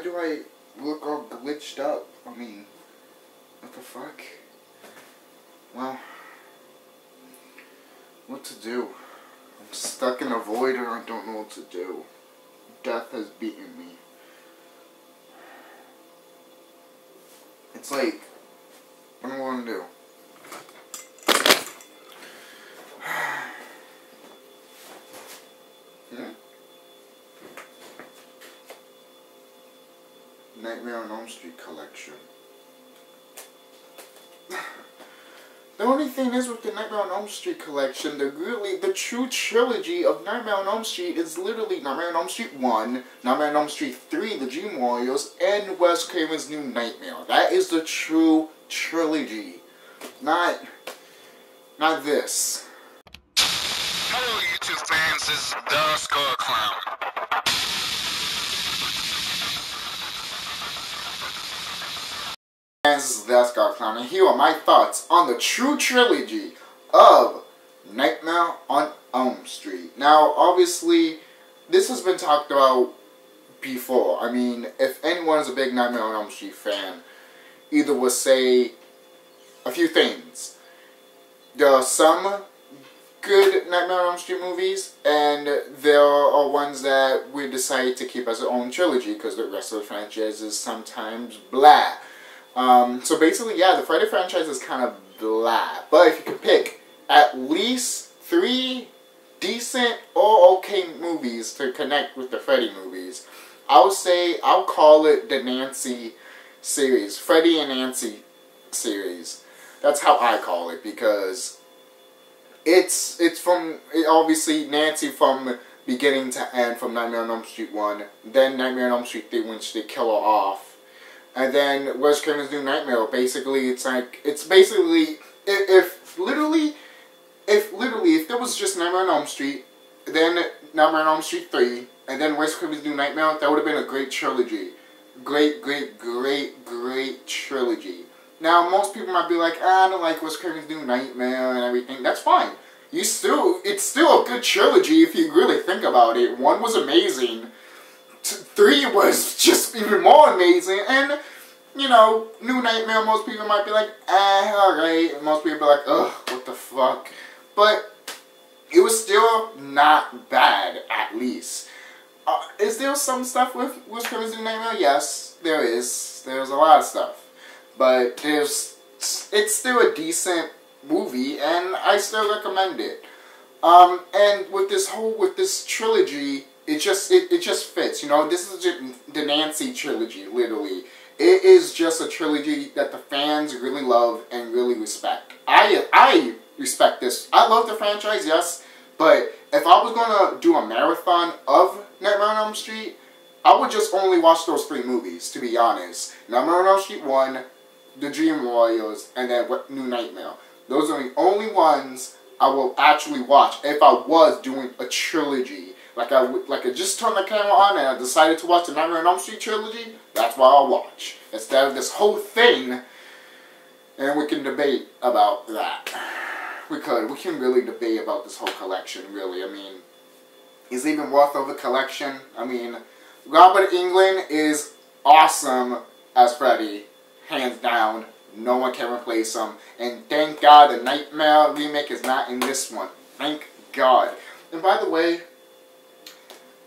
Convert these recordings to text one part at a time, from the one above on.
do I look all glitched up? I mean, what the fuck? Well, what to do? I'm stuck in a void and I don't know what to do. Death has beaten me. It's like, what do I want to do? Nightmare on Elm Street collection. The only thing is with the Nightmare on Elm Street collection, the true trilogy of Nightmare on Elm Street is literally Nightmare on Elm Street 1, Nightmare on Elm Street 3, The Dream Warriors, and Wes Craven's New Nightmare. That is the true trilogy. Not this. Hello YouTube fans, this is TheSkullKlown. This is TheSkullKlown, and here are my thoughts on the true trilogy of Nightmare on Elm Street. Now, obviously, this has been talked about before. I mean, if anyone is a big Nightmare on Elm Street fan, either will say a few things. There are some good Nightmare on Elm Street movies, and there are ones that we decided to keep as their own trilogy because the rest of the franchise is sometimes blah. So basically, yeah, the Freddy franchise is kind of blah. But if you could pick at least 3 decent or okay movies to connect with the Freddy movies, I would say I'll call it the Nancy series. Freddy and Nancy series. That's how I call it, because it's obviously Nancy from beginning to end, from Nightmare on Elm Street 1, then Nightmare on Elm Street 3 when they kill her off. And then Wes Craven's New Nightmare. Basically, if there was just Nightmare on Elm Street, then Nightmare on Elm Street 3, and then Wes Craven's New Nightmare, that would have been a great trilogy. Great trilogy. Now, most people might be like, I don't like Wes Craven's New Nightmare and everything. That's fine. It's still a good trilogy if you really think about it. 1 was amazing. 3 was just even more amazing, and, you know, New Nightmare, most people might be like, alright, and most people are like, ugh, what the fuck, but it was still not bad, at least. Is there some stuff with Wes Craven's New Nightmare? Yes, there is. There's a lot of stuff, but it's still a decent movie, and I still recommend it. And with this trilogy, it just fits, you know. This is just the Nancy trilogy, literally. It is just a trilogy that the fans really love and really respect. I respect this. I love the franchise, yes, but if I was gonna do a marathon of Nightmare on Elm Street, I would just only watch those 3 movies, to be honest. Nightmare on Elm Street 1, The Dream Warriors, and then New Nightmare. Those are the only ones I will actually watch if I was doing a trilogy. Like I just turned the camera on and I decided to watch the Nightmare on Elm Street trilogy, that's what I'll watch. Instead of this whole thing, and we can debate about that. We can really debate about this whole collection, really. I mean, is it even worth of the collection? I mean, Robert Englund is awesome as Freddy, hands down. No one can replace him. And thank God the Nightmare remake is not in this one. Thank God. And by the way,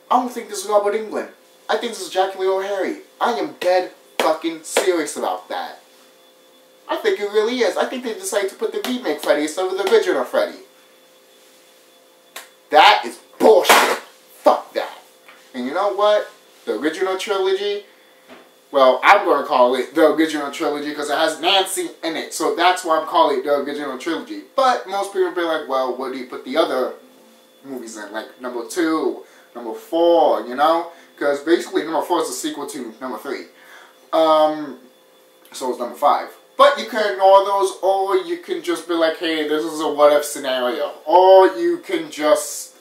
I don't think this is Robert Englund. I think this is Jackie Lee O'Harry. I am dead fucking serious about that. I think it really is. I think they decided to put the remake Freddy instead of the original Freddy. That is bullshit. Fuck that. And you know what? The original trilogy, well, I'm going to call it the original trilogy because it has Nancy in it. So that's why I'm calling it the original trilogy. But most people will be like, well, where do you put the other movies in? Like number 2, number 4, you know? Because basically number 4 is a sequel to number 3. So is number 5. But you can ignore those, or you can just be like, hey, this is a what-if scenario. Or you can just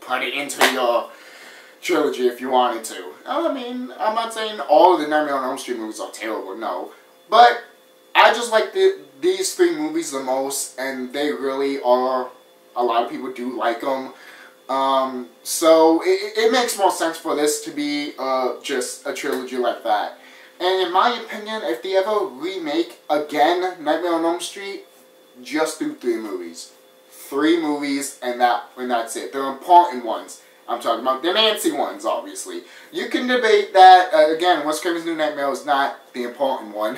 put it into your trilogy if you wanted to. I mean, I'm not saying all of the Nightmare on Elm Street movies are terrible, no. But I just like these 3 movies the most, and they really are, a lot of people do like them. So it makes more sense for this to be just a trilogy like that. And in my opinion, if they ever remake again Nightmare on Elm Street, just do 3 movies. 3 movies, and that's it. They're important ones. I'm talking about the Nancy ones, obviously. You can debate that, again, Wes Craven's New Nightmare is not the important one.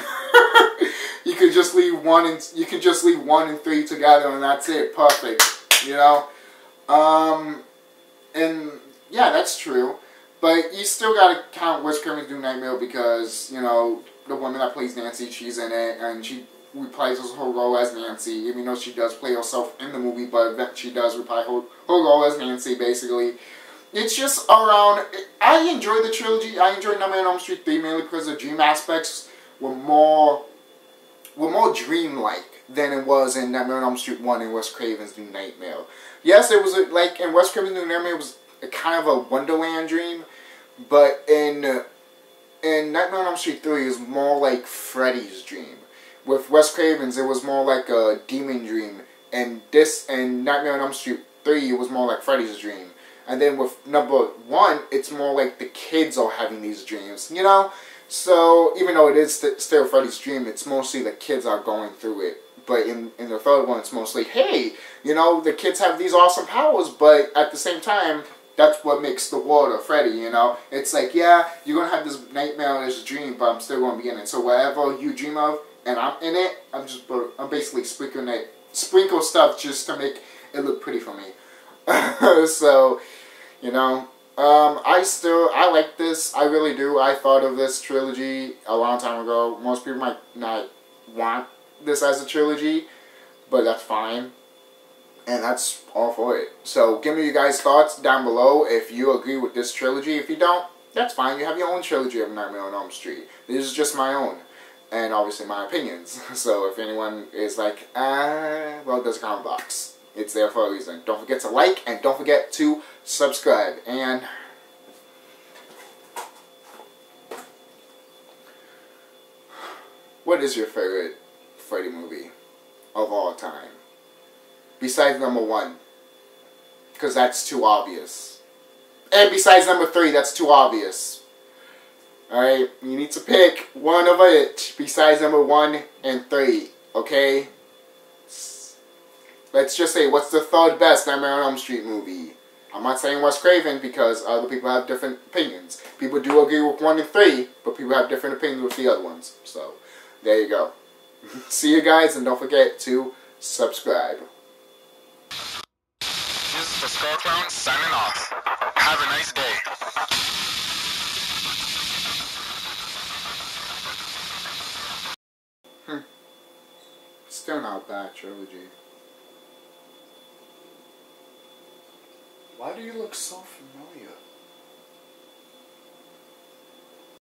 You could just leave 1 and 3 together, and that's it. Perfect. You know? And yeah, that's true. But you still gotta count Wes Craven's New Nightmare because, you know, the woman that plays Nancy, she's in it, and she reprises her role as Nancy, even though she does play herself in the movie, but she does reprise her role as Nancy, basically. It's just around, I enjoy the trilogy. I enjoy Nightmare on Elm Street 3 mainly because the dream aspects were more dreamlike than it was in Nightmare on Elm Street 1 and Wes Craven's New Nightmare. Yes, it was like in Wes Craven's New Nightmare, it was a kind of a Wonderland dream, but in Nightmare on Elm Street 3, it was more like Freddy's dream. With Wes Craven's, it was more like a demon dream, and Nightmare on Elm Street 3, it was more like Freddy's dream. And then with number 1, it's more like the kids are having these dreams, you know? So, even though it is still Freddy's dream, it's mostly the kids are going through it. But in the third one, it's mostly, hey, you know, the kids have these awesome powers, but at the same time, that's what makes the world of Freddy, you know? It's like, yeah, you're going to have this nightmare or this dream, but I'm still going to be in it. So whatever you dream of, and I'm in it, I'm basically sprinkle stuff just to make it look pretty for me. So, you know, I like this. I really do. I thought of this trilogy a long time ago. Most people might not want this as a trilogy, but that's fine. And that's all for it. So, give me your guys' thoughts down below if you agree with this trilogy. If you don't, that's fine. You have your own trilogy of Nightmare on Elm Street. This is just my own. And obviously my opinions. So, if anyone is like, well, there's a comment box. It's there for a reason. Don't forget to like and don't forget to subscribe. And what is your favorite Freddy movie of all time? Besides number 1. Because that's too obvious. And besides number 3, that's too obvious. Alright? You need to pick one of it besides number 1 and 3. Okay? Let's just say, what's the third best Nightmare on Elm Street movie? I'm not saying Wes Craven because other people have different opinions. People do agree with 1 and 3, but people have different opinions with the other ones. So, there you go. See you guys, and don't forget to subscribe. This is TheSkullKlown signing off. Have a nice day. Still not a bad trilogy. Why do you look so familiar?